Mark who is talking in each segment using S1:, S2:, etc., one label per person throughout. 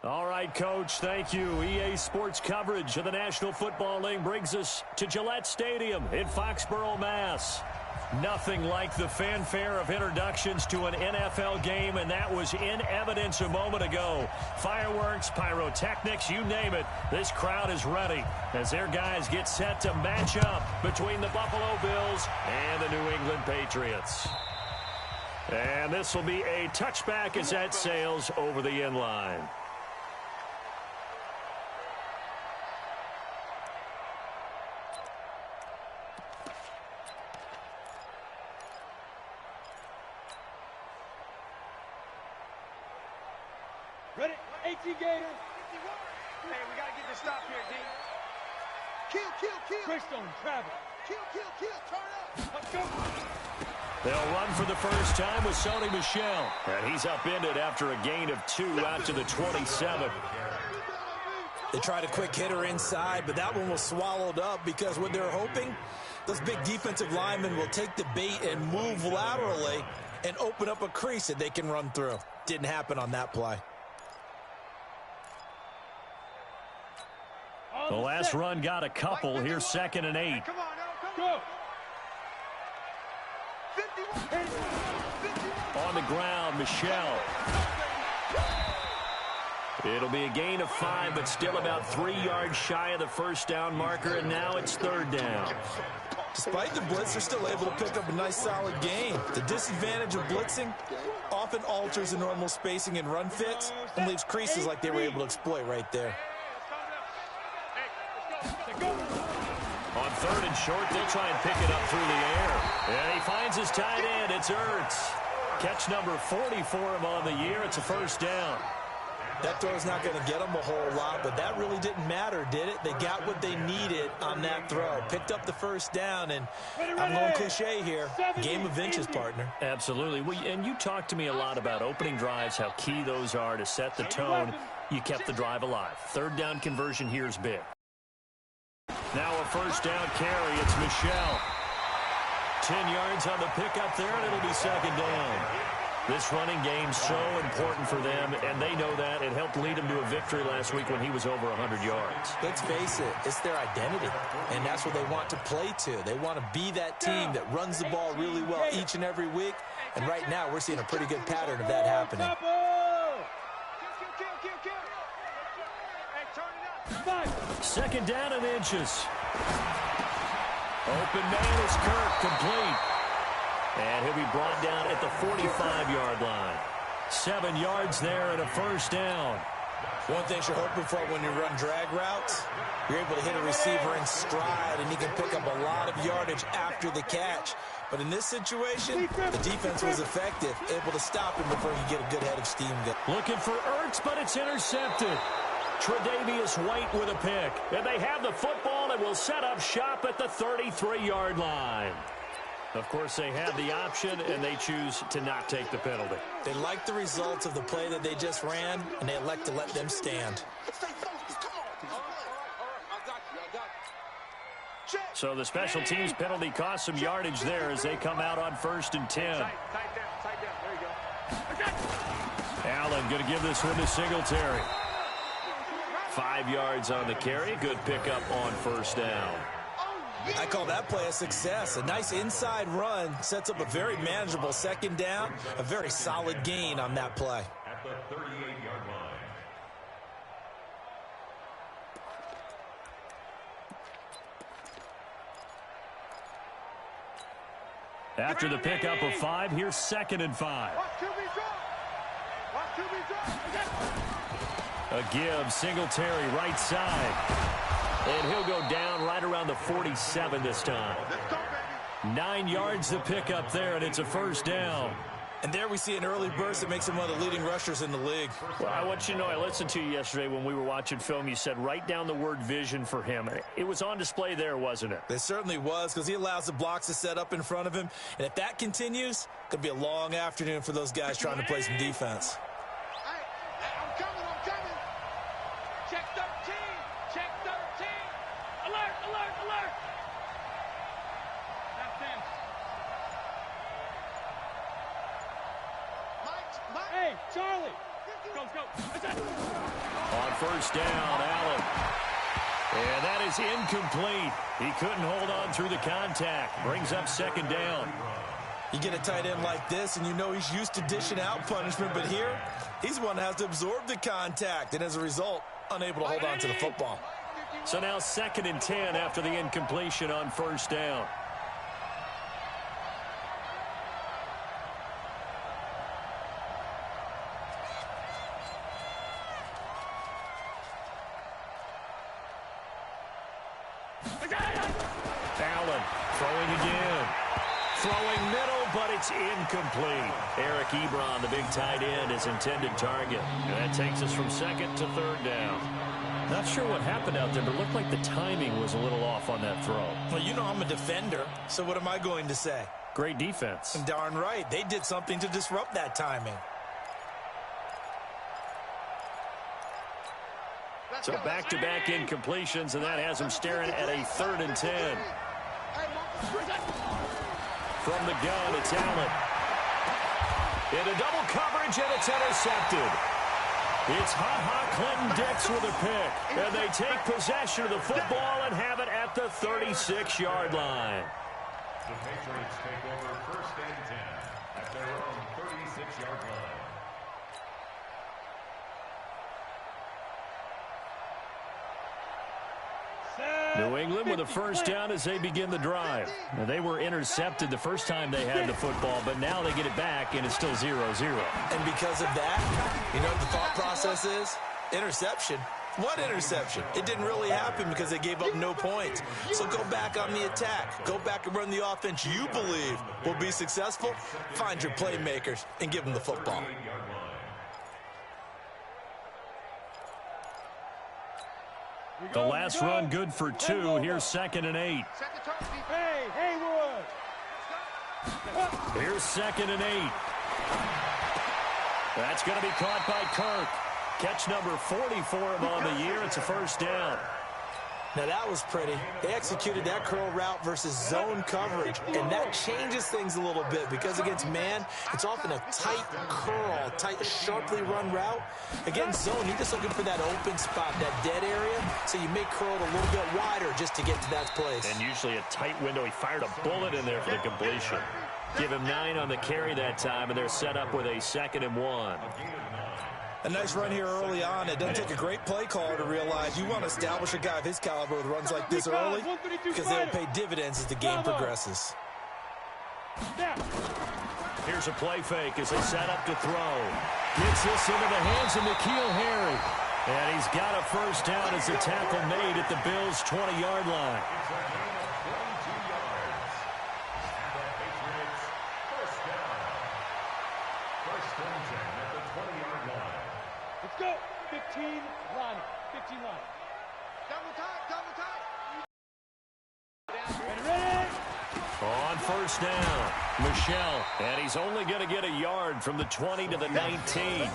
S1: All right, Coach, thank you. EA Sports coverage of the National Football League brings us to Gillette Stadium in Foxborough, Mass. Nothing like the fanfare of introductions to an NFL game, and that was in evidence a moment ago. Fireworks, pyrotechnics, you name it. This crowd is ready as their guys get set to match up between the Buffalo Bills and the New England Patriots. And this will be a touchback as that sails over the end line.
S2: Ready? 18 Gator. Hey, we got to get this stop here, D. Kill. Greystone, travel. Kill. Turn up. Let's go.
S1: They'll run for the first time with Sony Michel. And he's upended after a gain of 2 out to the 27.
S3: They tried a quick hitter inside, but that one was swallowed up because what they're hoping, those big defensive linemen will take the bait and move laterally and open up a crease that they can run through. Didn't happen on that play.
S1: The last run got a couple. Here's 2nd and 8.
S2: Come on, go. 51.
S1: On the ground, Michel. It'll be a gain of 5, but still about 3 yards shy of the first down marker, and now it's 3rd down.
S3: Despite the blitz, they're still able to pick up a nice solid gain. The disadvantage of blitzing often alters the normal spacing and run fits and leaves creases like they were able to exploit right there.
S1: On 3rd and short, they'll try and pick it up through the air. And he finds his tight end. It's Ertz. Catch number 40 for him on the year. It's a first down.
S3: That throw's not going to get them a whole lot, but that really didn't matter, did it? They got what they needed on that throw. Picked up the first down, and I'm going cliche here. Game of inches, partner.
S1: Absolutely. Well, and you talked to me a lot about opening drives, how key those are to set the tone. You kept the drive alive. 3rd down conversion here is big. Now a first down carry. It's Michel. 10 yards on the pickup there, and it'll be 2nd down. This running game's so important for them, and they know that. It helped lead them to a victory last week when he was over 100 yards.
S3: Let's face it, it's their identity, and that's what they want to play to. They want to be that team that runs the ball really well each and every week, and right now we're seeing a pretty good pattern of that happening.
S1: 2nd down and inches. Open man is Kirk, complete. And he'll be brought down at the 45-yard line. 7 yards there and a first down.
S3: One thing you're hoping for when you run drag routes, you're able to hit a receiver in stride, and he can pick up a lot of yardage after the catch. But in this situation, the defense was effective, able to stop him before he get a good head of steam.
S1: Looking for Ertz, but it's intercepted. Tre'Davious White with a pick. And they have the football and will set up shop at the 33-yard line. Of course, they have the option, and they choose to not take the penalty.
S3: They like the results of the play that they just ran, and they elect to let them stand.
S1: So the special teams penalty cost some yardage there as they come out on 1st and 10. Allen going to give this one to Singletary. 5 yards on the carry. Good pickup on 1st down.
S3: I call that play a success. A nice inside run sets up a very manageable 2nd down. A very solid gain on that play.
S4: At the 38-yard line.
S1: After the pickup of 5, here's 2nd and 5. A give, Singletary right side. And he'll go down right around the 47 this time. 9 yards to pick up there, and it's a first down.
S3: And there we see an early burst that makes him one of the leading rushers in the league.
S1: Well, I want you to know, I listened to you yesterday when we were watching film. You said write down the word vision for him. It was on display there, wasn't it?
S3: It certainly was, because he allows the blocks to set up in front of him. And if that continues, it could be a long afternoon for those guys trying to play some defense.
S2: Charlie! Go.
S1: first down. Allen. And that is incomplete. He couldn't hold on through the contact. Brings up second down.
S3: You get a tight end like this, and you know he's used to dishing out punishment, but here, he's one that has to absorb the contact, and as a result, unable to hold on to the football.
S1: So now 2nd and 10 after the incompletion on first down. Allen throwing again. Throwing middle, but it's incomplete. Eric Ebron, the big tight end, his intended target. And that takes us from 2nd to 3rd down. Not sure what happened out there, but it looked like the timing was a little off on that throw.
S3: Well, you know I'm a defender, so what am I going to say?
S1: Great defense.
S3: Darn right. They did something to disrupt that timing.
S1: So back-to-back incompletions, and that has him staring at a 3rd and 10. From the gun, it's Allen. Into double coverage, and it's intercepted. It's Clinton-Dix with a pick. And they take possession of the football and have it at the 36-yard line.
S4: The Patriots take over 1st and 10 at their own 36-yard line.
S1: New England with a first down as they begin the drive. Now, they were intercepted the first time they had the football, but now they get it back, and it's still 0-0.
S3: And because of that, you know what the thought process is? Interception. What interception? It didn't really happen because they gave up no points. So go back on the attack. Go back and run the offense you believe will be successful. Find your playmakers and give them the football.
S1: The last run good for 2. Here's 2nd and 8.
S2: Hey, Haywood.
S1: Here's 2nd and 8. That's going to be caught by Kirk. Catch number 40 for him on the year. It's a first down.
S3: Now that was pretty. They executed that curl route versus zone coverage, and that changes things a little bit because against man, it's often a tight curl, tight, sharply run route. Against zone, you're just looking for that open spot, that dead area, so you may curl it a little bit wider just to get to that place.
S1: And usually a tight window. He fired a bullet in there for the completion. Give him 9 on the carry that time, and they're set up with a 2nd and 1.
S3: A nice run here early on. It doesn't take a great play caller to realize you want to establish a guy of his caliber with runs like this early because they'll pay dividends as the game progresses.
S1: Here's a play fake as they set up to throw. Gets this into the hands of N'Keal Harry. And he's got a first down as the tackle made at the Bills' 20-yard line.
S2: Let's go. 15 line. 15 line. Double time. Ready.
S1: On first down, Michelle. And he's only going to get a yard from the 20 to the 19.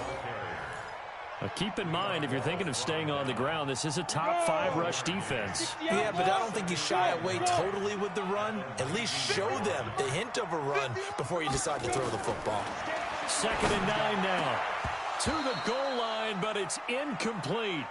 S1: Now keep in mind, if you're thinking of staying on the ground, this is a top 5 rush defense.
S3: Yeah, but I don't think you shy away totally with the run. At least show them the hint of a run before you decide to throw the football.
S1: 2nd and 9 now. To the goal line, but it's incomplete.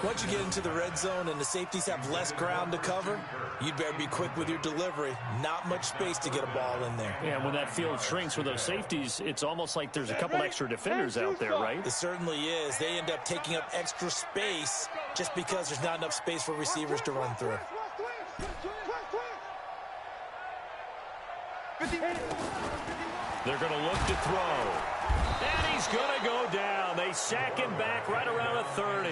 S3: Once you get into the red zone and the safeties have less ground to cover, you'd better be quick with your delivery. Not much space to get a ball in there.
S1: Yeah, when that field shrinks with those safeties, it's almost like there's a couple extra defenders out there, right?
S3: It certainly is. They end up taking up extra space just because there's not enough space for receivers to run through.
S1: They're going to look to throw. And he's going to go down. They sack him back right around the 30.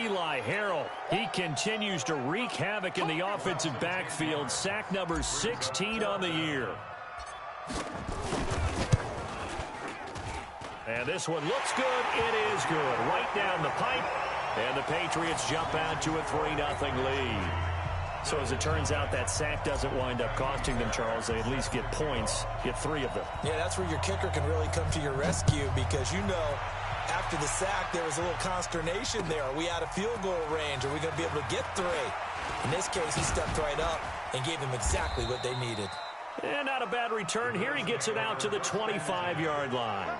S1: Eli Harrell, he continues to wreak havoc in the offensive backfield. Sack number 16 on the year. And this one looks good. It is good. Right down the pipe. And the Patriots jump out to a 3-0 lead. So as it turns out, that sack doesn't wind up costing them, Charles. They at least get points, get 3 of them.
S3: Yeah, that's where your kicker can really come to your rescue because, you know, after the sack, there was a little consternation there. Are we out of field goal range? Are we going to be able to get 3? In this case, he stepped right up and gave them exactly what they needed.
S1: And not a bad return. Here he gets it out to the 25-yard line.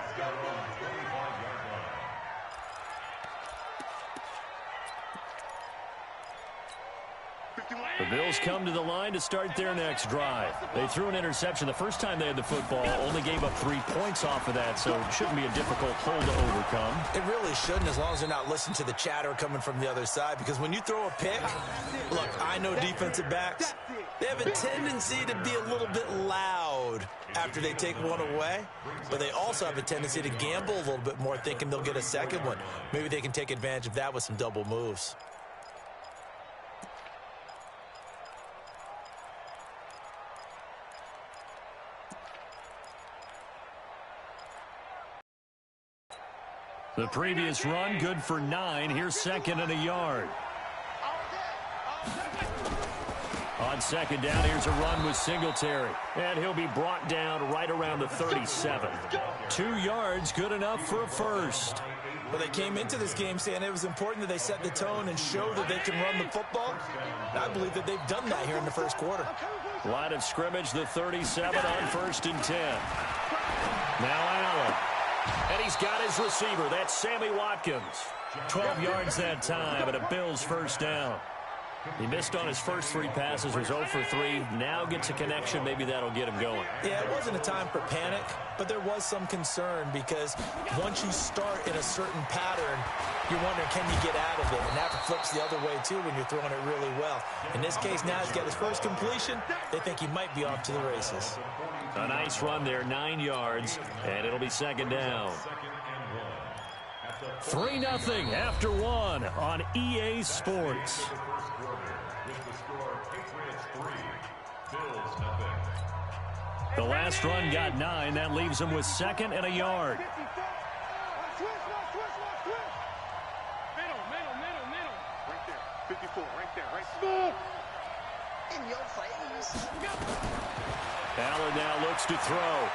S1: The Bills come to the line to start their next drive. They threw an interception the first time they had the football, only gave up 3 points off of that, so it shouldn't be a difficult hole to overcome.
S3: It really shouldn't, as long as they're not listening to the chatter coming from the other side, because when you throw a pick, look, I know defensive backs, they have a tendency to be a little bit loud after they take one away, but they also have a tendency to gamble a little bit more, thinking they'll get a second one. Maybe they can take advantage of that with some double moves.
S1: The previous run, good for 9. Here's second and a yard. On second down, here's a run with Singletary. And he'll be brought down right around the 37. 2 yards, good enough for a first.
S3: Well, they came into this game saying it was important that they set the tone and show that they can run the football. And I believe that they've done that here in the first quarter.
S1: Line of scrimmage, the 37 on 1st and 10. Now Allen. And he's got his receiver. That's Sammy Watkins. 12 yards that time, and a Bills first down. He missed on his first 3 passes, was 0 for 3. Now gets a connection. Maybe that'll get him going.
S3: Yeah, it wasn't a time for panic, but there was some concern because once you start in a certain pattern, you're wondering, can you get out of it? And that flips the other way, too, when you're throwing it really well. In this case, now he's got his first completion. They think he might be off to the races.
S1: A nice run there, 9 yards, and it'll be second down. 3-0 after 1 on EA Sports. The last run got 9. That leaves him with second and a yard.
S2: Middle. Right there. 54, right there. Right in your face.
S1: Allen now looks to throw.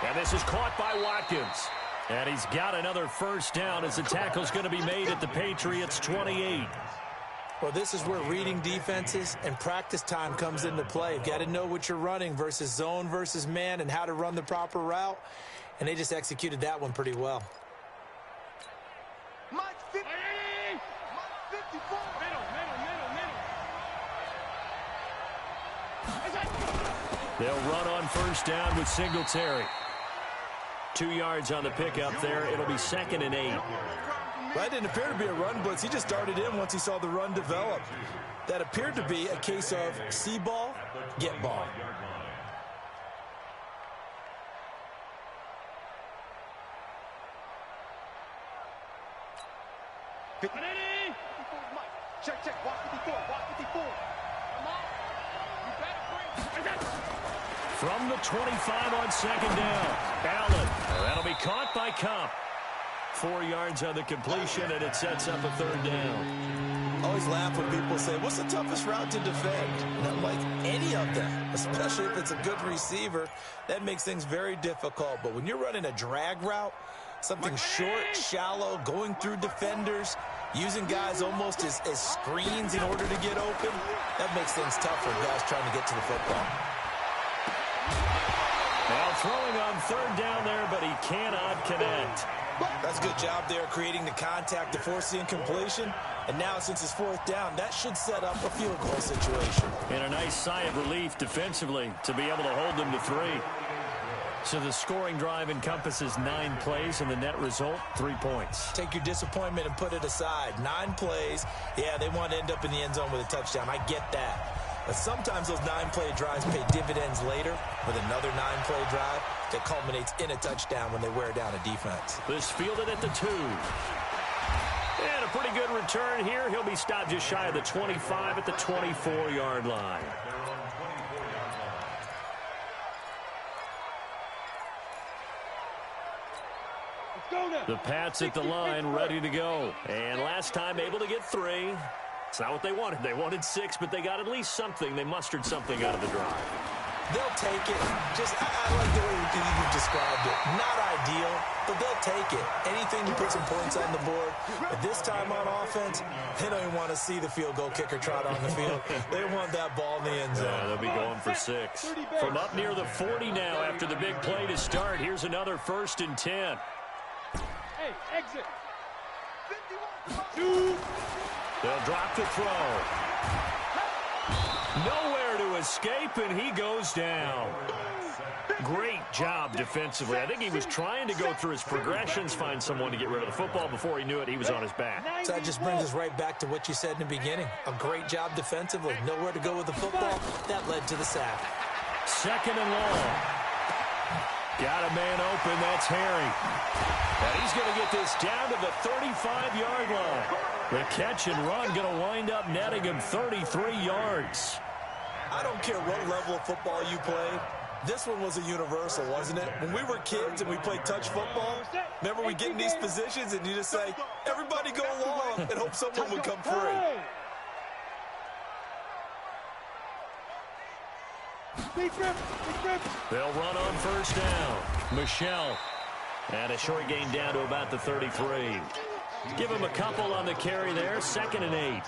S1: And this is caught by Watkins. And he's got another first down as the tackle's going to be made at the Patriots' 28.
S3: Well, this is where reading defenses and practice time comes into play. You've got to know what you're running versus zone versus man and how to run the proper route. And they just executed that one pretty well.
S2: Mike 50. Mike 54. Middle.
S1: They'll run on first down with Singletary. 2 yards on the pickup there. It'll be second and 8.
S3: That didn't appear to be a run blitz. He just darted in once he saw the run develop. That appeared to be a case of see ball, get ball.
S2: Check. Walk 54. Come on. You better bring.
S1: From the 25 on second down. Allen. That'll be caught by Cup. 4 yards on the completion, and it sets up a third down.
S3: I always laugh when people say, what's the toughest route to defend? And I'm like, any of them, especially if it's a good receiver. That makes things very difficult. But when you're running a drag route, something short, shallow, going through defenders, using guys almost as screens in order to get open, that makes things tough for guys trying to get to the football.
S1: Now throwing on third down there, but he cannot connect.
S3: That's a good job there creating the contact to force the incompletion. And now since it's 4th down, that should set up a field goal situation.
S1: And a nice sigh of relief defensively to be able to hold them to 3. So the scoring drive encompasses 9 plays, and the net result, 3 points.
S3: Take your disappointment and put it aside. 9 plays. Yeah, they want to end up in the end zone with a touchdown. I get that. But sometimes those 9-play drives pay dividends later with another 9-play drive that culminates in a touchdown when they wear down a defense.
S1: This fielded at the 2. And a pretty good return here. He'll be stopped just shy of the 25 at the 24-yard line. The Pats at the line, ready to go. And last time able to get 3. It's not what they wanted. They wanted 6, but they got at least something. They mustered something out of the drive.
S3: They'll take it. I like the way you've described it. Not ideal, but they'll take it. Anything to put some points on the board. But this time on offense, they don't even want to see the field goal kicker trot on the field. They want that ball in the end zone.
S1: Yeah, they'll be going for 6. From up near the 40 now after the big play to start. Here's another 1st and 10.
S2: Hey, exit.
S1: 2. They'll drop the throw. Nowhere to escape, and he goes down. Great job defensively. I think he was trying to go through his progressions, find someone to get rid of the football. Before he knew it, he was on his back.
S3: So that just brings us right back to what you said in the beginning. A great job defensively. Nowhere to go with the football. That led to the sack.
S1: 2nd and long. Got a man open. That's Harry. And he's going to get this down to the 35-yard line. The catch and run going to wind up netting him 33 yards.
S3: I don't care what level of football you played. This one was a universal, wasn't it? When we were kids and we played touch football, remember we get in these positions and you just say, everybody go along and hope someone would come free.
S1: They'll run on 1st down. Michelle. And a short gain down to about the 33. Give him a couple on the carry there. 2nd and 8.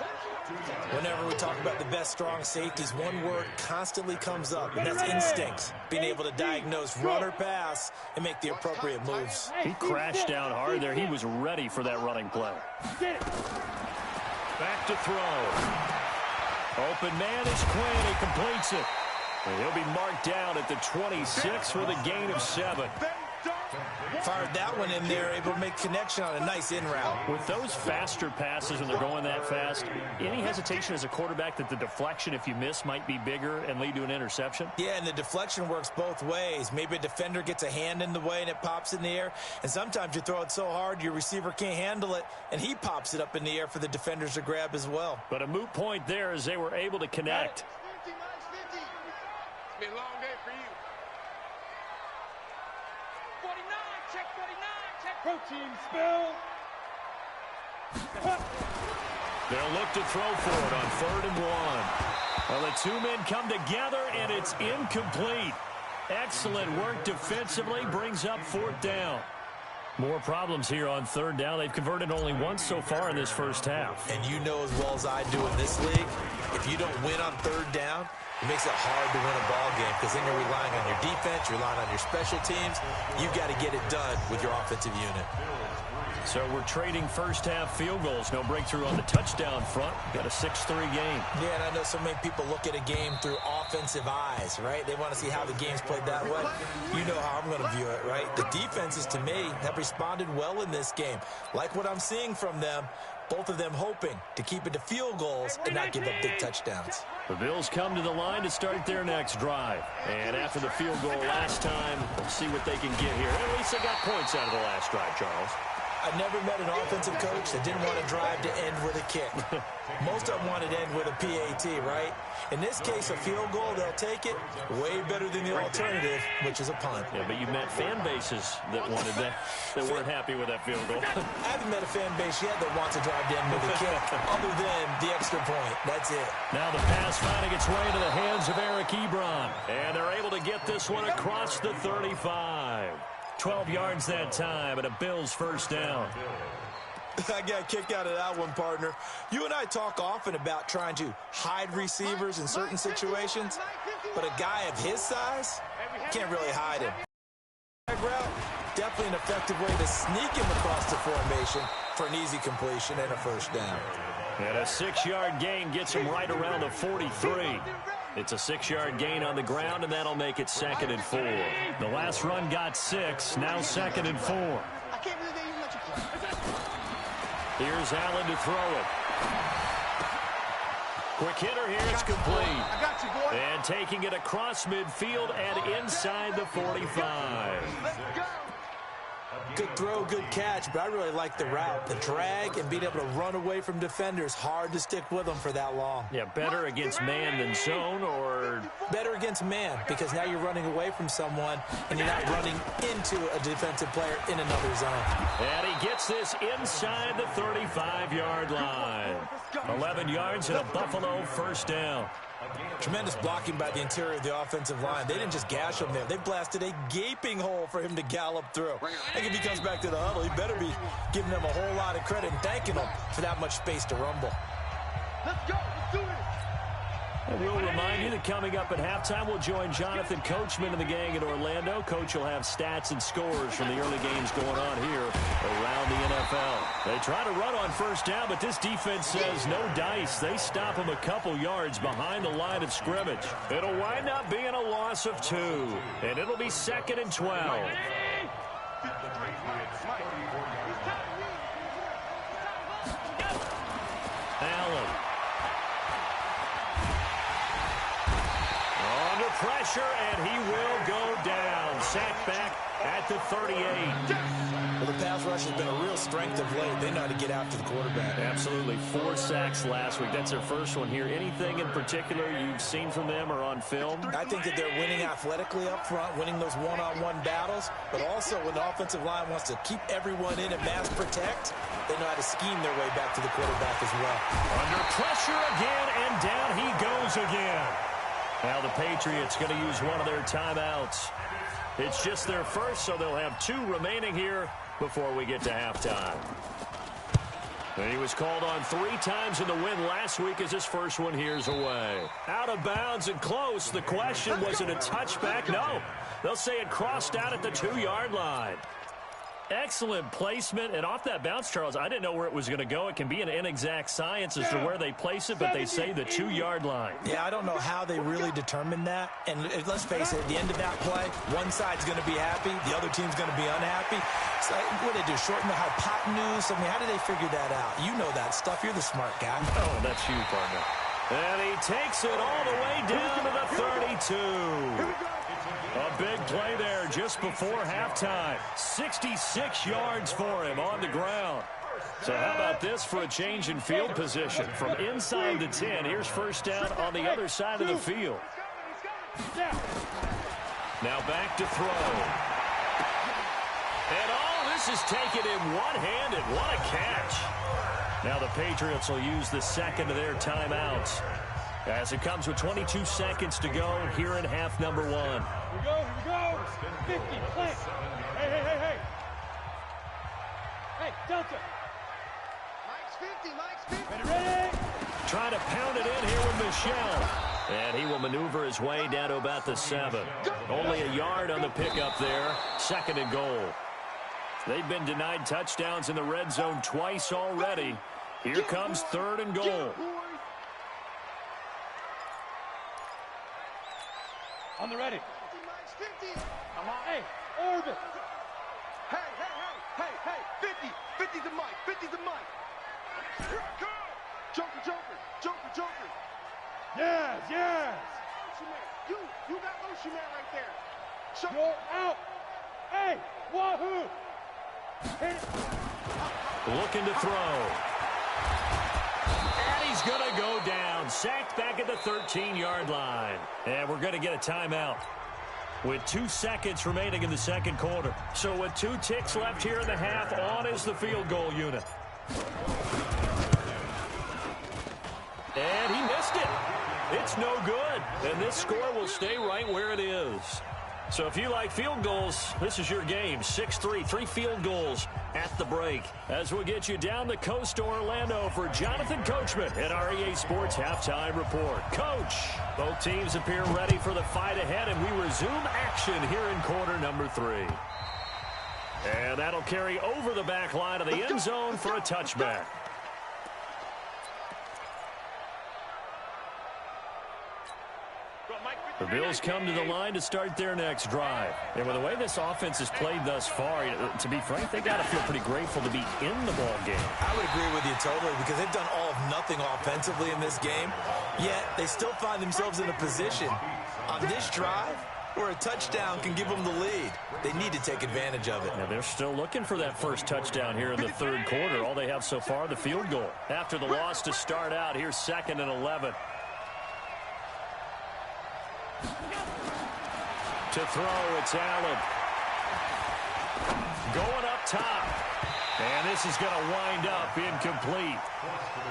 S3: Whenever we talk about the best strong safeties, one word constantly comes up, and that's instincts. Being able to diagnose run or pass and make the appropriate moves.
S1: He crashed down hard there. He was ready for that running play. Back to throw. Open man is Quinn. He completes it. And he'll be marked down at the 26 with a gain of 7.
S3: Fired that one in there, able to make connection on a nice in route.
S1: With those faster passes when they're going that fast, any hesitation as a quarterback that the deflection, if you miss, might be bigger and lead to an interception?
S3: Yeah, and the deflection works both ways. Maybe a defender gets a hand in the way and it pops in the air, and sometimes you throw it so hard your receiver can't handle it, and he pops it up in the air for the defenders to grab as well.
S1: But a moot point there as they were able to connect.
S2: It's been a long day for you. 49, check 49, check. Protein spill.
S1: They'll look to throw for it on 3rd and 1. Well, the two men come together, and it's incomplete. Excellent work defensively, brings up 4th down. More problems here on 3rd down. They've converted only once so far in this first half.
S3: And you know as well as I do in this league, if you don't win on 3rd down, it makes it hard to win a ball game because then you're relying on your defense, you're relying on your special teams. You've got to get it done with your offensive unit.
S1: So we're trading first half field goals. No breakthrough on the touchdown front. Got a 6-3 game.
S3: Yeah, and I know so many people look at a game through offensive eyes, right? They want to see how the game's played that way. You know how I'm going to view it, right? The defenses, to me, have responded well in this game. Like what I'm seeing from them, both of them hoping to keep it to field goals and not give up big touchdowns.
S1: The Bills come to the line to start their next drive. And after the field goal last time, we'll see what they can get here. At least they got points out of the last drive, Charles.
S3: I've never met an offensive coach that didn't want to drive to end with a kick. Most of them wanted to end with a PAT, right? In this case, a field goal, they'll take it way better than the alternative, which is a punt.
S1: Yeah, but you've met fan bases that wanted that, that weren't happy with that field goal.
S3: I haven't met a fan base yet that wants to drive to end with a kick, other than the extra point. That's it.
S1: Now the pass finding its way into the hands of Eric Ebron. And they're able to get this one across the 35. 12 yards that time, and a Bills first down.
S3: I got a kick out of that one, partner. You and I talk often about trying to hide receivers in certain situations, but a guy of his size can't really hide him. Route, definitely an effective way to sneak him across the formation for an easy completion and a first down.
S1: And a 6-yard gain gets him right around the 43. It's a 6-yard gain on the ground, and that'll make it 2nd and 4. The last run got 6, now 2nd and 4.
S2: I can't believe they even let you play.
S1: Here's Allen to throw it. Quick hitter here, it's complete.
S2: I got you, boy.
S1: And taking it across midfield and inside the 45.
S2: Let's go.
S3: Good throw, good catch, but I really like the route. The drag and being able to run away from defenders, hard to stick with them for that long.
S1: Yeah, better against man than zone, or
S3: better against man, because now you're running away from someone and you're not running into a defensive player in another zone.
S1: And he gets this inside the 35-yard line. 11 yards and a Buffalo first down.
S3: Tremendous blocking by the interior of the offensive line. They didn't just gash him there. They blasted a gaping hole for him to gallop through. I think if he comes back to the huddle, he better be giving them a whole lot of credit and thanking them for that much space to rumble.
S2: Let's go. Let's do it.
S1: And we'll remind you that coming up at halftime, we'll join Jonathan Coachman and the gang in Orlando. Coach will have stats and scores from the early games going on here around the NFL. They try to run on first down, but this defense says no dice. They stop them a couple yards behind the line of scrimmage. It'll wind up being a loss of 2, and it'll be 2nd and 12. Allen. Under pressure, and he will go down. Sacked back at the 38.
S3: Well, the pass rush has been a real strength of late. They know how to get after the quarterback.
S1: Absolutely. 4 sacks last week. That's their first one here. Anything in particular you've seen from them or on film?
S3: I think that they're winning athletically up front, winning those one-on-one battles, but also when the offensive line wants to keep everyone in and mass protect, they know how to scheme their way back to the quarterback as well.
S1: Under pressure again, and down he goes again. Now the Patriots going to use one of their timeouts. It's just their first, so they'll have 2 remaining here before we get to halftime. And he was called on 3 times in the win last week as his first one here's away. Out of bounds and close. The question, was it a touchback? No. They'll say it crossed out at the 2-yard line. Excellent placement, and off that bounce, Charles, I didn't know where it was going to go. It can be an inexact science as to where they place it, but they say the 2-yard line.
S3: Yeah, I don't know how they really determined that. And let's face it, at the end of that play, one side's going to be happy, the other team's going to be unhappy. So what do they do, shorten the hypotenuse? I mean, how do they figure that out? You know that stuff. You're the smart guy.
S1: Oh, that's you, partner. And he takes it all the way down to the 32. A big play there just before halftime. 66 yards for him on the ground. So how about this for a change in field position? From inside the 10, here's first down on the other side of the field. Now back to throw. And all this is taken in one-handed. What a catch. Now the Patriots will use the second of their timeouts as it comes with 22 seconds to go here in half number 1.
S2: Here we go. 50, plant. Hey. Hey, Delta. Mike's 50. Ready?
S1: Trying to pound it in here with Michelle. And he will maneuver his way down to about the 7. Only a yard on the pickup there. 2nd and goal. They've been denied touchdowns in the red zone twice already. Here comes 3rd and goal.
S2: On the ready. 50. Come on. Hey, orbit. Hey. 50. 50's a Mike. 50's a Mike. Here I come. Joker. Yes. You got Ocean Man right there. You're out. Hey, wahoo. Hit it.
S1: Looking to throw. And he's going to go down. Sacked back at the 13-yard line. And we're going to get a timeout with 2 seconds remaining in the second quarter. So with 2 ticks left here in the half, on is the field goal unit. And he missed it. It's no good. And this score will stay right where it is. So if you like field goals, this is your game. 6-3, 3 field goals at the break. As we'll get you down the coast to Orlando for Jonathan Coachman at our EA Sports Halftime Report. Coach, both teams appear ready for the fight ahead, and we resume action here in quarter number 3. And that'll carry over the back line of the end zone for a touchback. The Bills come to the line to start their next drive. And with the way this offense has played thus far, to be frank, they got to feel pretty grateful to be in the ball game.
S3: I would agree with you totally, because they've done all of nothing offensively in this game, yet they still find themselves in a position on this drive where a touchdown can give them the lead. They need to take advantage of it.
S1: Now they're still looking for that first touchdown here in the third quarter. All they have so far, the field goal. After the loss to start out, here's 2nd and 11. To throw, it's Allen. Going up top. And this is going to wind up incomplete.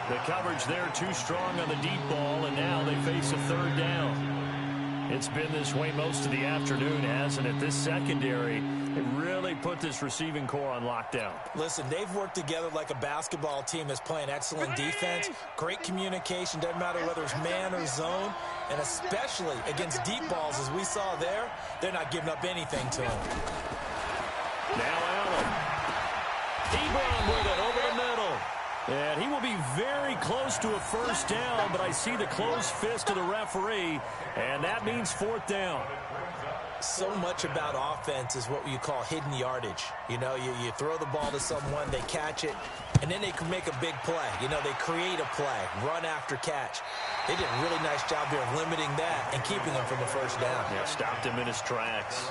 S1: The coverage there too strong on the deep ball, and now they face a 3rd down. It's been this way most of the afternoon, hasn't it? This secondary They really put this receiving core on lockdown.
S3: Listen, they've worked together like a basketball team that's playing excellent defense, great communication, doesn't matter whether it's man or zone, and especially against deep balls, as we saw there, they're not giving up anything to them.
S1: Now Allen. Ebron with it over the middle. And he will be very close to a first down, but I see the closed fist of the referee, and that means fourth down.
S3: So much about offense is what you call hidden yardage. You know, you throw the ball to someone, they catch it, and then they can make a big play. You know, they create a play, run after catch. They did a really nice job there of limiting that and keeping him from a first down.
S1: Yeah, stopped him in his tracks.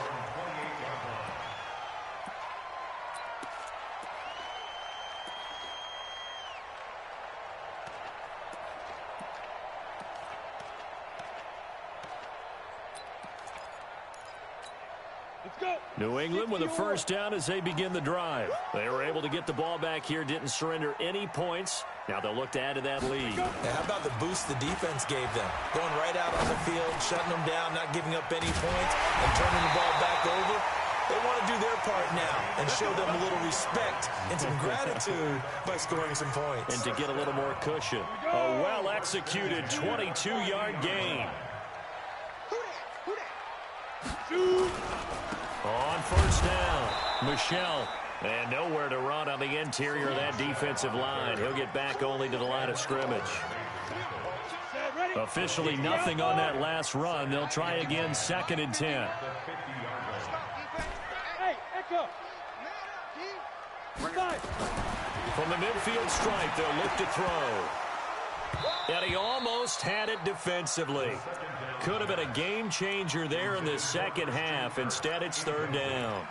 S1: New England with a first down as they begin the drive. They were able to get the ball back here, didn't surrender any points. Now they'll look to add to that lead.
S3: Yeah, how about the boost the defense gave them? Going right out on the field, shutting them down, not giving up any points, and turning the ball back over. They want to do their part now and show them a little respect and some gratitude by scoring some points.
S1: And to get a little more cushion. A well-executed 22-yard gain. On first down, Michel. And nowhere to run on the interior of that defensive line. He'll get back only to the line of scrimmage. Officially nothing on that last run. They'll try again, 2nd and 10. From the midfield stripe, they'll look to throw. And he almost had it defensively. Could have been a game changer there in the second half. Instead, it's 3rd down.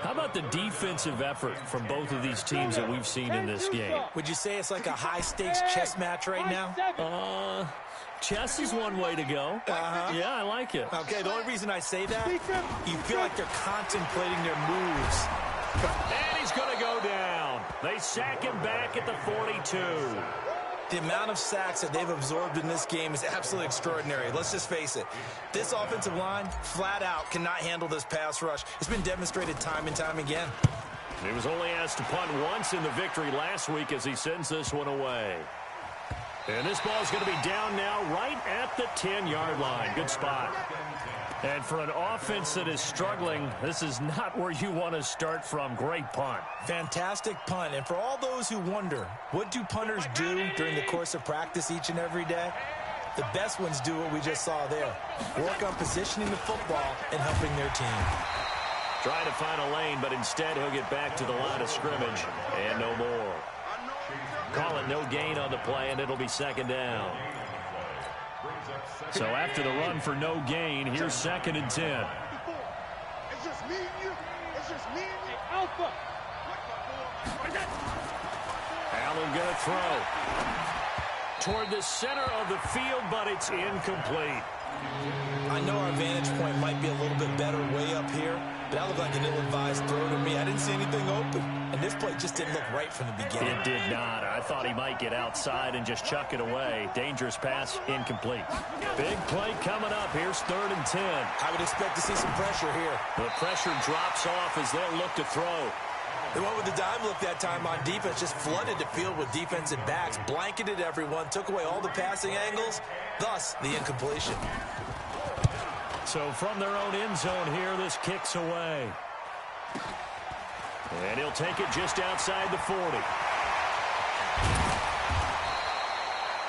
S1: How about the defensive effort from both of these teams that we've seen in this game?
S3: Would you say it's like a high-stakes chess match right now?
S1: Chess is one way to go. Yeah, I like it.
S3: Okay, the only reason I say that, you feel like they're contemplating their moves.
S1: And he's going to go down. They sack him back at the 42.
S3: The amount of sacks that they've absorbed in this game is absolutely extraordinary. Let's just face it. This offensive line, flat out, cannot handle this pass rush. It's been demonstrated time and time again.
S1: He was only asked to punt once in the victory last week as he sends this one away. And this ball's going to be down now right at the 10-yard line. Good spot. And for an offense that is struggling, this is not where you want to start from. Great punt.
S3: Fantastic punt. And for all those who wonder, what do punters do during the course of practice each and every day? The best ones do what we just saw there. Work on positioning the football and helping their team.
S1: Trying to find a lane, but instead he'll get back to the line of scrimmage. And no more. Call it no gain on the play, and it'll be 2nd down. So after the run for no gain, here's 2nd and 10.
S2: It's just me and you. It's just me and you. Alpha.
S1: Allen going to throw. Toward the center of the field, but it's incomplete.
S3: I know our vantage point might be a little bit better way up here, but that looked like an ill-advised throw to me. I didn't see anything open, and this play just didn't look right from the beginning.
S1: It did not. I thought he might get outside and just chuck it away. Dangerous pass, incomplete. Big play coming up. Here's 3rd and 10.
S3: I would expect to see some pressure here.
S1: The pressure drops off as they'll look to throw.
S3: They went with the dime look that time on defense, just flooded the field with defensive backs, blanketed everyone, took away all the passing angles, thus the incompletion.
S1: So from their own end zone here, this kicks away. And he'll take it just outside the 40.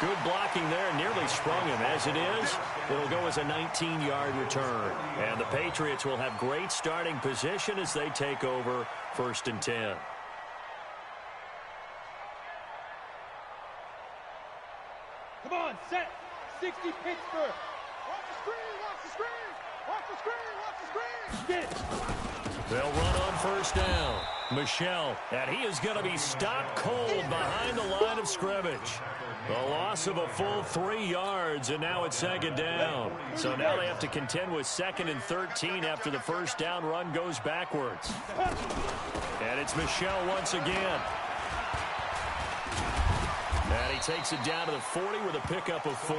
S1: Good blocking there, nearly sprung him. As it is, it'll go as a 19-yard return. And the Patriots will have great starting position as they take over 1st and 10.
S2: Come on, set. 60 Pittsburgh. Watch the screen, watch the screen. Watch the screen, watch the screen. Get it.
S1: They'll run on 1st down. Michel, and he is going to be stopped cold behind the line of scrimmage. The loss of a full 3 yards, and now it's 2nd down. So now they have to contend with 2nd and 13 after the first down run goes backwards. And it's Michel once again. And he takes it down to the 40 with a pickup of 4.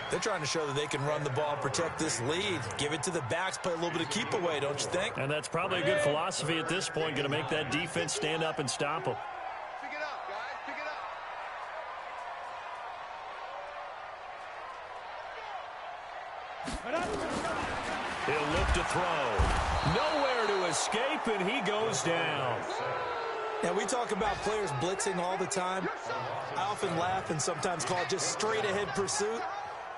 S3: They're trying to show that they can run the ball and protect this lead. Give it to the backs, play a little bit of keep away, don't you think?
S1: And that's probably a good philosophy at this point, going to make that defense stand up and stop them.
S2: Pick it up, guys. Pick it up.
S1: He'll look to throw. Nowhere to escape, and he goes down.
S3: Now, we talk about players blitzing all the time. I often laugh and sometimes call it just straight-ahead pursuit.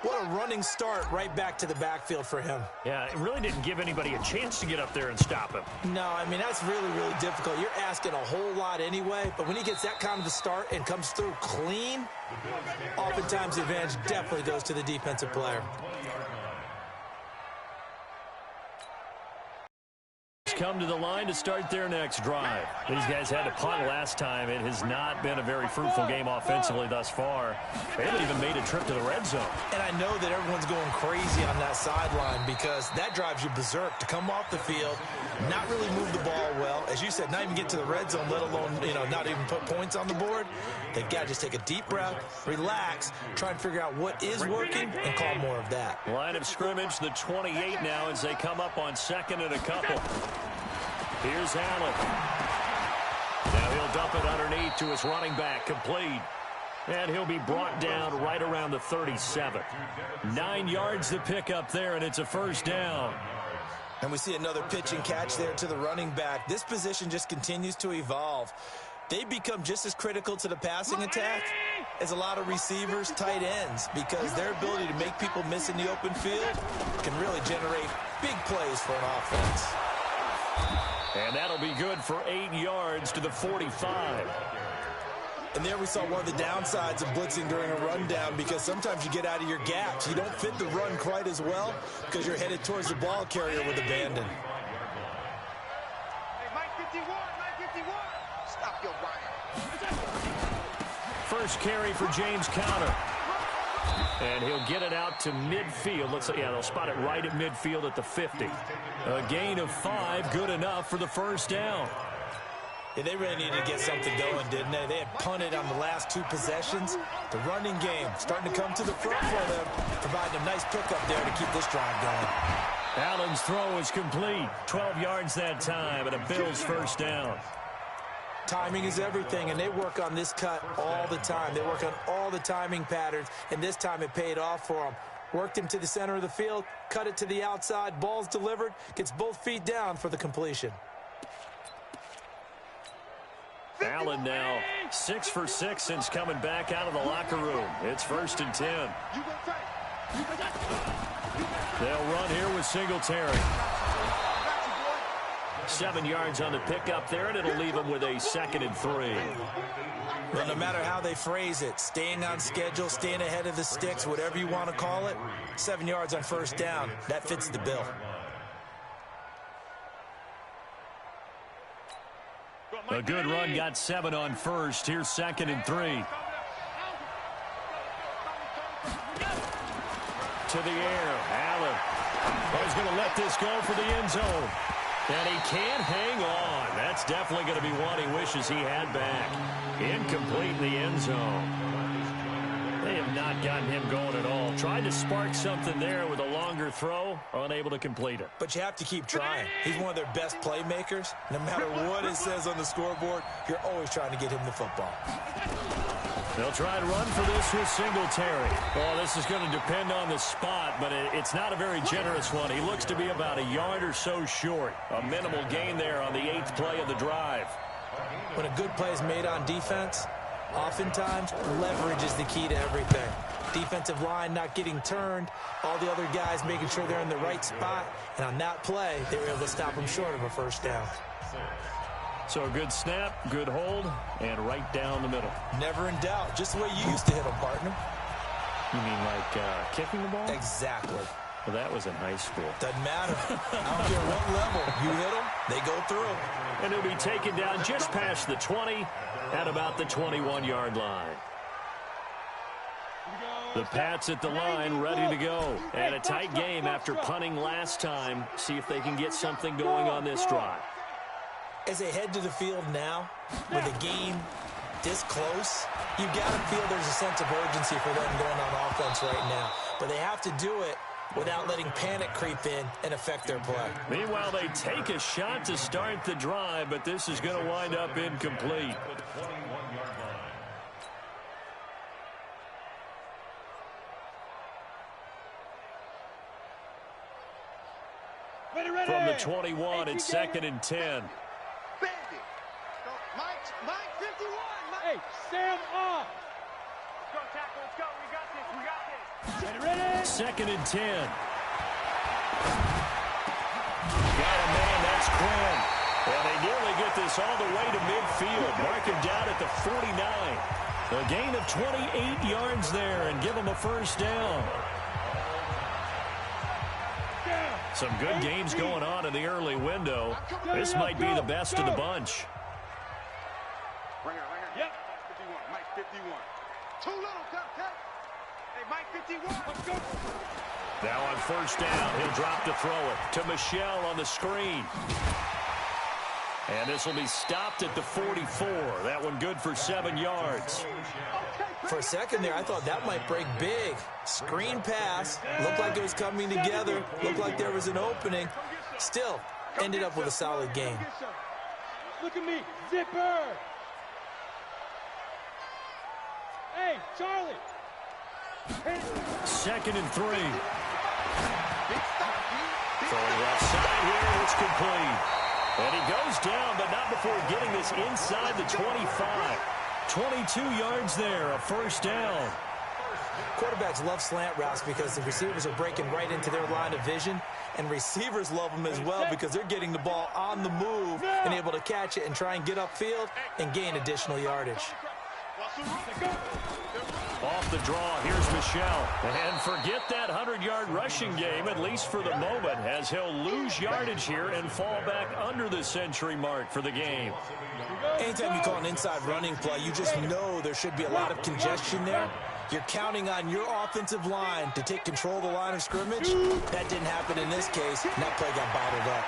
S3: What a running start right back to the backfield for him.
S1: Yeah, it really didn't give anybody a chance to get up there and stop him.
S3: No, I mean, that's really, really difficult. You're asking a whole lot anyway, but when he gets that kind of a start and comes through clean, oftentimes the advantage definitely goes to the defensive player.
S1: Come to the line to start their next drive. These guys had to punt last time. It has not been a very fruitful game offensively thus far. They haven't even made a trip to the red zone. And I know that everyone's going crazy on that sideline because that drives you berserk to come off the field, not really move the ball well. As you said, not even get to the red zone, let alone, not even put points on the board. They've got to just take a deep breath, relax, try and figure out what is working, and call more of that. Line of scrimmage, the 28 now as they come up on second and a couple. Here's Allen. Now he'll dump it underneath to his running back, complete. And he'll be brought down right around the 37. 9 yards to pick up there, and it's a first down.
S3: And we see another pitch and catch there to the running back. This position just continues to evolve. They become just as critical to the passing attack as a lot of receivers, tight ends, because their ability to make people miss in the open field can really generate big plays for an offense.
S1: And that'll be good for 8 yards to the 45.
S3: And there we saw one of the downsides of blitzing during a rundown because sometimes you get out of your gaps. You don't fit the run quite as well because you're headed towards the ball carrier with abandon.
S2: Hey, Mike 51, Mike 51. Stop your running.
S1: First carry for James Conner. And he'll get it out to midfield. Looks like, they'll spot it right at midfield at the 50. A gain of 5, good enough for the first down.
S3: Yeah, they really needed to get something going, didn't they? They had punted on the last 2 possessions. The running game starting to come to the front for them, providing a nice pickup there to keep this drive going.
S1: Allen's throw is complete. 12 yards that time, and a Bills first down.
S3: Timing is everything, and they work on this cut all the time. They work on all the timing patterns, and this time it paid off for them. Worked him to the center of the field, cut it to the outside, ball's delivered, gets both feet down for the completion.
S1: Allen now 6 for 6 since coming back out of the locker room. It's 1st and 10. They'll run here with Singletary. 7 yards on the pickup there, and it'll leave them with a 2nd and 3.
S3: Well, no matter how they phrase it, staying on schedule, staying ahead of the sticks, whatever you want to call it, 7 yards on first down, that fits the bill.
S1: A good run, got 7 on first. Here's 2nd and 3. To the air, Allen. He's going to let this go for the end zone. And he can't hang on. That's definitely going to be one he wishes he had back. Incomplete in the end zone. They have not gotten him going at all. Tried to spark something there with a longer throw, unable to complete it.
S3: But you have to keep trying. He's one of their best playmakers. No matter what it says on the scoreboard, you're always trying to get him the football.
S1: They'll try to run for this with Singletary. Well, this is going to depend on the spot, but it's not a very generous one. He looks to be about a yard or so short. A minimal gain there on the 8th play of the drive.
S3: When a good play is made on defense, oftentimes leverage is the key to everything. Defensive line not getting turned, all the other guys making sure they're in the right spot, and on that play, they were able to stop him short of a first down.
S1: So a good snap, good hold, and right down the middle.
S3: Never in doubt. Just the way you used to hit them, partner.
S1: You mean like kicking the ball?
S3: Exactly.
S1: Well, that was in high school.
S3: Doesn't matter. I don't care what level. You hit them, they go through.
S1: And he'll be taken down just past the 20 at about the 21-yard line. The Pats at the line, ready to go. And a tight game after punting last time. See if they can get something going on this drive.
S3: As they head to the field now, with a game this close, you got to feel there's a sense of urgency for them going on offense right now. But they have to do it without letting panic creep in and affect their play.
S1: Meanwhile, they take a shot to start the drive, but this is going to wind up incomplete. From the 21, it's 2nd and 10.
S2: Mike 51. Hey, Sam off. Let's go, tackle. Let's go. We got this. Ready.
S1: 2nd and 10. Got a man. That's Quinn. And they nearly get this all the way to midfield. Mark him down at the 49. A gain of 28 yards there and give them a first down. Some good games going on in the early window. This might be the best of the bunch.
S2: Yep. 51. Mike 51. Too little, Cut. Hey, Mike 51. Let's go.
S1: Now on first down, he'll drop to throw it to Michelle on the screen. And this will be stopped at the 44. That one good for 7 yards.
S3: For a second there, I thought that might break big. Screen pass. Looked like it was coming together. Looked like there was an opening. Still, ended up with a solid game.
S2: Look at me. Zipper. Hey, Charlie.
S1: 2nd and 3. Throwing left side here. It's complete. And he goes down, but not before getting this inside the 25. 22 yards there, a first down.
S3: Quarterbacks love slant routes because the receivers are breaking right into their line of vision, and receivers love them as well because they're getting the ball on the move and able to catch it and try and get upfield and gain additional yardage.
S1: Off the draw, here's Michelle. And forget that 100-yard rushing game, at least for the moment, as he'll lose yardage here and fall back under the century mark for the game.
S3: Anytime you call an inside running play, you just know there should be a lot of congestion there. You're counting on your offensive line to take control of the line of scrimmage. That didn't happen in this case, and that play got bottled up.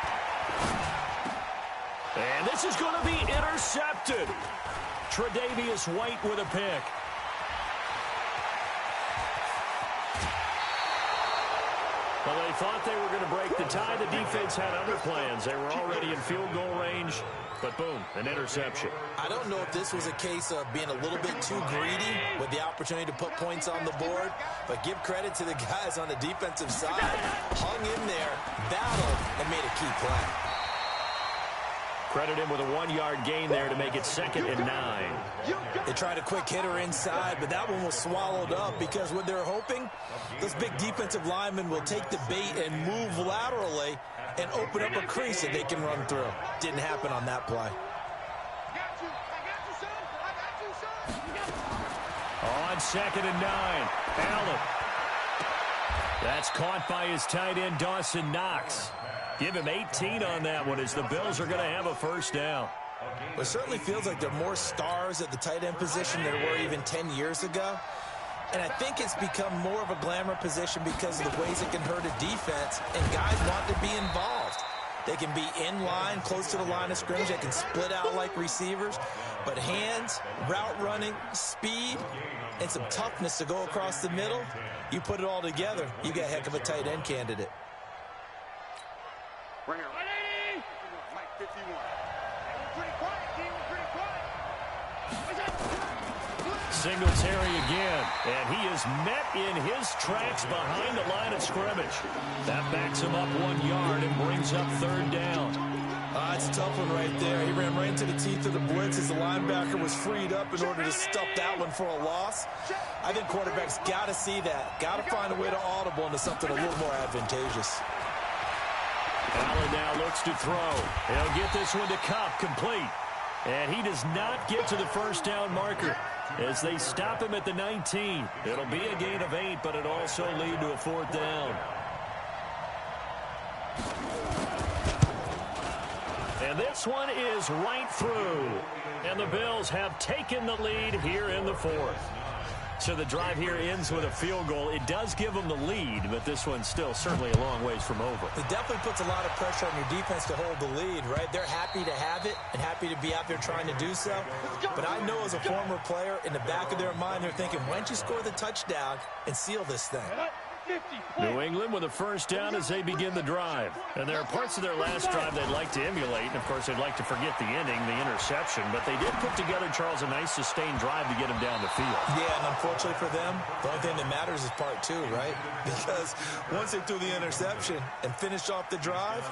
S1: And this is going to be intercepted. Tre'Davious White with a pick. Well, they thought they were going to break the tie. The defense had other plans. They were already in field goal range, but boom, an interception.
S3: I don't know if this was a case of being a little bit too greedy with the opportunity to put points on the board, but give credit to the guys on the defensive side. Hung in there, battled, and made a key play.
S1: Credit him with a 1-yard gain there to make it 2nd and 9.
S3: They tried a quick hitter inside, but that one was swallowed up because what they're hoping, those big defensive linemen will take the bait and move laterally and open up a crease that they can run through. Didn't happen on that play.
S1: On 2nd and 9, Allen. That's caught by his tight end, Dawson Knox. Give him 18 on that one as the Bills are going to have a first down.
S3: It certainly feels like there are more stars at the tight end position than there were even 10 years ago. And I think it's become more of a glamour position because of the ways it can hurt a defense, and guys want to be involved. They can be in line, close to the line of scrimmage. They can split out like receivers. But hands, route running, speed, and some toughness to go across the middle, you put it all together, you got a heck of a tight end candidate.
S2: Bring her. Mike 51. We're pretty quiet, team. We're pretty quiet.
S1: Singletary again, and he is met in his tracks behind the line of scrimmage. That backs him up 1 yard and brings up 3rd down.
S3: It's a tough one right there. He ran right into the teeth of the blitz as the linebacker was freed up in order to stuff that one for a loss. I think quarterbacks got to see that. Got to find a way to audible into something a little more advantageous.
S1: Allen now looks to throw. He'll get this one to Cup, complete. And he does not get to the first down marker as they stop him at the 19. It'll be a gain of 8, but it also lead to a 4th down. And this one is right through. And the Bills have taken the lead here in the 4th. So the drive here ends with a field goal. It does give them the lead, but this one's still certainly a long ways from over.
S3: It definitely puts a lot of pressure on your defense to hold the lead, right? They're happy to have it and happy to be out there trying to do so. But I know as a former player, in the back of their mind, they're thinking, why don't you score the touchdown and seal this thing?
S1: New England with a first down as they begin the drive. And there are parts of their last drive they'd like to emulate. And, of course, they'd like to forget the ending, the interception. But they did put together, Charles, a nice sustained drive to get him down the field.
S3: Yeah, and unfortunately for them, the only thing that matters is part two, right? Because once they threw the interception and finished off the drive,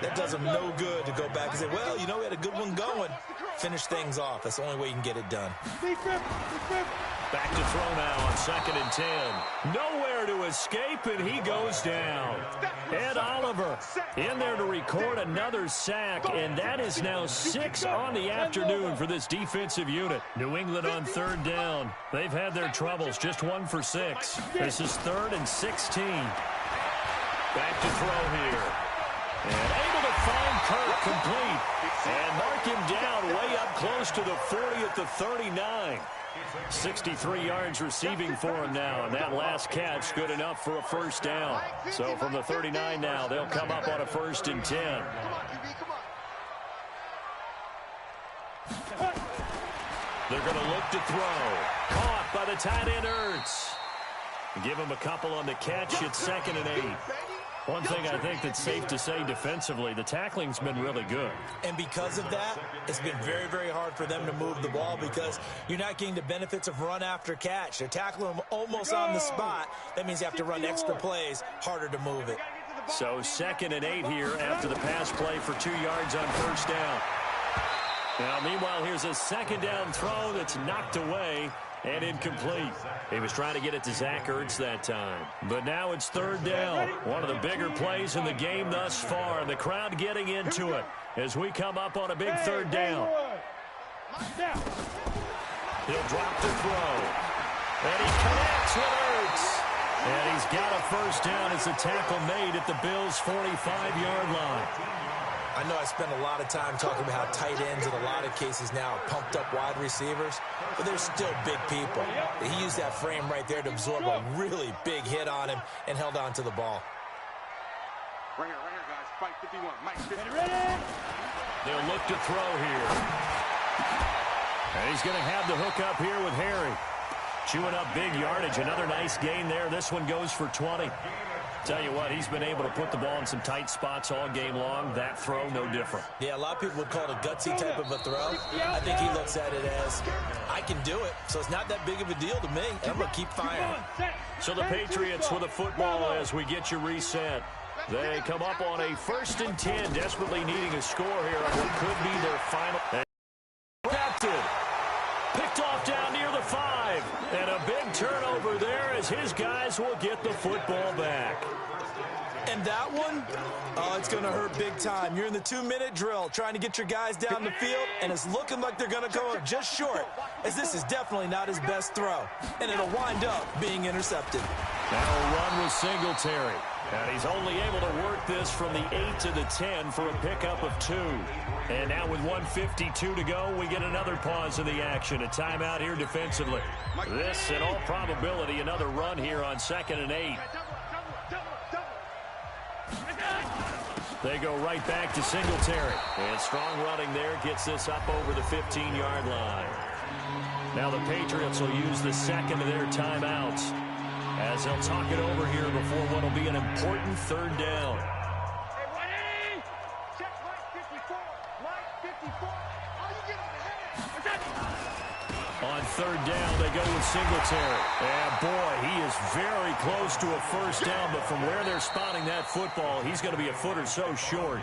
S3: that does them no good to go back and say, well, you know, we had a good one going. Finish things off. That's the only way you can get it done.
S1: Back to throw now on 2nd and 10. Nowhere to escape, and he goes down. Ed Oliver in there to record another sack, and that is now 6 on the afternoon for this defensive unit. New England on 3rd down. They've had their troubles, just 1 for 6. This is 3rd and 16. Back to throw here. And able to find Kirk complete. And mark him down way up close to the 40 at the 39. 63 yards receiving for him now, and that last catch good enough for a first down. So from the 39 now, they'll come up on a 1st and 10. They're going to look to throw. Caught by the tight end, Ertz. Give him a couple on the catch. It's 2nd and 8. One thing I think that's safe to say defensively, the tackling's been really good.
S3: And because of that, it's been very, very hard for them to move the ball because you're not getting the benefits of run after catch. They're tackling them almost on the spot. That means you have to run extra plays, harder to move it.
S1: So 2nd and 8 here after the pass play for 2 yards on first down. Now, meanwhile, here's a 2nd down throw that's knocked away and incomplete. He was trying to get it to Zach Ertz that time. But now it's 3rd down. One of the bigger plays in the game thus far. And the crowd getting into it as we come up on a big 3rd down. He'll drop to throw. And he connects with Ertz. And he's got a first down as the tackle made at the Bills' 45-yard line.
S3: I know I spent a lot of time talking about how tight ends in a lot of cases now are pumped up wide receivers, but they're still big people. He used that frame right there to absorb a really big hit on him and held on to the ball.
S2: Right here, guys. Fight 51. Mike, 50. Ready?
S1: They'll look to throw here. And he's going to have the hook up here with Harry. Chewing up big yardage. Another nice gain there. This one goes for 20. Tell you what, he's been able to put the ball in some tight spots all game long. That throw, no different.
S3: Yeah, a lot of people would call it a gutsy type of a throw. I think he looks at it as, I can do it, so it's not that big of a deal to me. I'm going to keep firing.
S1: So the Patriots with a football as we get you reset. They come up on a 1st and 10, desperately needing a score here on what could be their final. Captain picked off down near the 5. And a big turnover there as his guys will get the football back.
S3: And that one, oh, it's going to hurt big time. You're in the 2-minute drill trying to get your guys down the field, and it's looking like they're going to come up just short, as this is definitely not his best throw. And it'll wind up being intercepted.
S1: Now a run with Singletary. And he's only able to work this from the 8 to the 10 for a pickup of 2. And now with 1:52 to go, we get another pause in the action. A timeout here defensively. This, in all probability, another run here on 2nd and 8. They go right back to Singletary. And strong running there gets this up over the 15-yard line. Now the Patriots will use the second of their timeouts as they'll talk it over here before what will be an important 3rd down.
S2: Hey, ready? Check right 54. Right 54. Oh, you get on the head.
S1: On 3rd down, they go with Singletary. And, boy, he is very close to a first down, but from where they're spotting that football, he's going to be a foot or so short.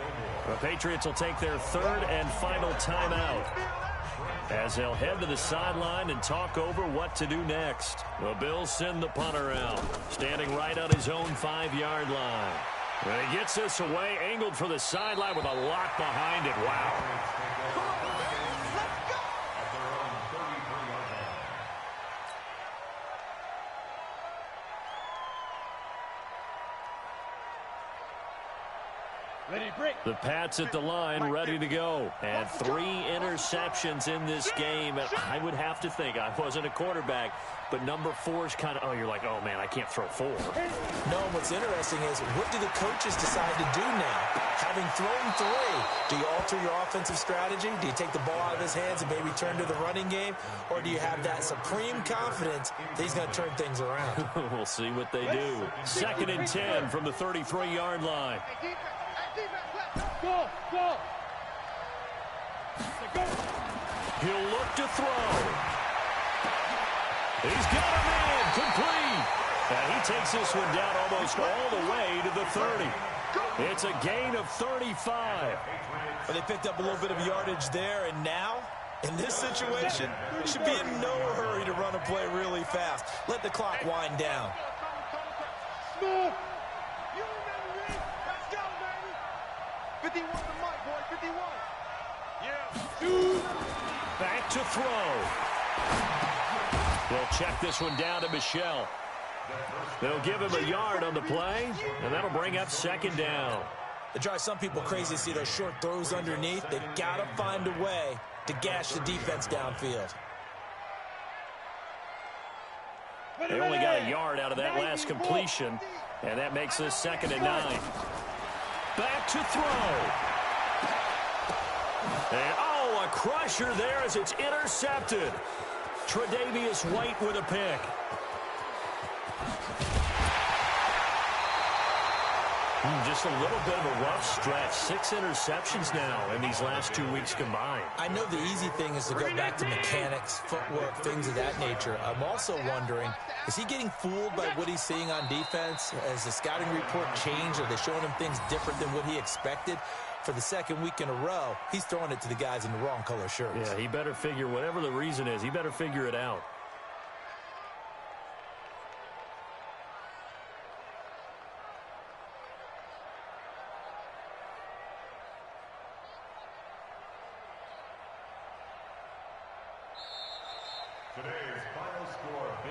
S1: The Patriots will take their 3rd and final timeout as they'll head to the sideline and talk over what to do next. The Bills send the punter out, standing right on his own 5-yard line. And he gets this away, angled for the sideline with a lot behind it. Wow. The Pats at the line, ready to go. And 3 interceptions in this game. And I would have to think, I wasn't a quarterback, but number 4 is kind of, oh, you're like, oh, man, I can't throw 4.
S3: No, what's interesting is, what do the coaches decide to do now? Having thrown 3, do you alter your offensive strategy? Do you take the ball out of his hands and maybe turn to the running game? Or do you have that supreme confidence that he's going to turn things around?
S1: We'll see what they do. 2nd and 10 from the 33-yard line.
S2: Go!
S1: He'll look to throw. He's got a man complete. And he takes this one down almost all the way to the 30. It's a gain of 35.
S3: But they picked up a little bit of yardage there, and now, in this situation, should be in no hurry to run a play really fast. Let the clock wind down.
S2: Smith! You remember this? Let's go, baby! 51 to Mike, boy, 51. Yeah.
S1: Back to throw. They'll check this one down to Michelle. They'll give him a yard on the play, and that'll bring up 2nd down.
S3: It drives some people crazy to see those short throws underneath. They've got to find a way to gash the defense downfield.
S1: They only got a yard out of that last completion, and that makes this 2nd and 9. Back to throw. And, oh, a crusher there as it's intercepted. Tre'Davious White with a pick. Just a little bit of a rough stretch. 6 interceptions now in these last 2 weeks combined.
S3: I know the easy thing is to go back to mechanics, footwork, things of that nature. I'm also wondering, is he getting fooled by what he's seeing on defense? Has the scouting report changed? Are they showing him things different than what he expected? For the 2nd week in a row, he's throwing it to the guys in the wrong color shirts.
S1: Yeah, he better figure, whatever the reason is, he better figure it out.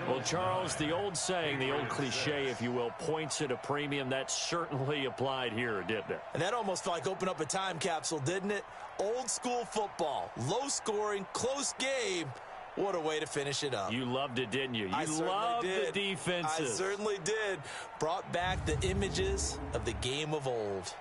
S1: Well, Charles, the old saying, the old cliche, if you will, points at a premium. That certainly applied here, didn't it?
S3: And that almost like opened up a time capsule, didn't it? Old school football, low scoring, close game. What a way to finish it up.
S1: You loved it, didn't you? You
S3: loved
S1: the defenses.
S3: I certainly did. Brought back the images of the game of old.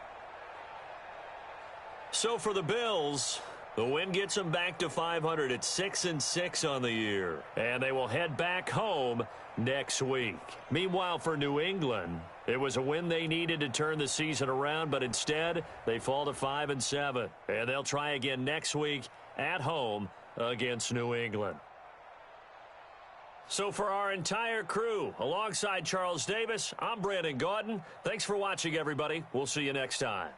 S1: So for the Bills, the win gets them back to 500 at 6-6 on the year. And they will head back home next week. Meanwhile, for New England, it was a win they needed to turn the season around, but instead they fall to 5-7. And they'll try again next week at home against New England. So for our entire crew, alongside Charles Davis, I'm Brandon Gaudin. Thanks for watching, everybody. We'll see you next time.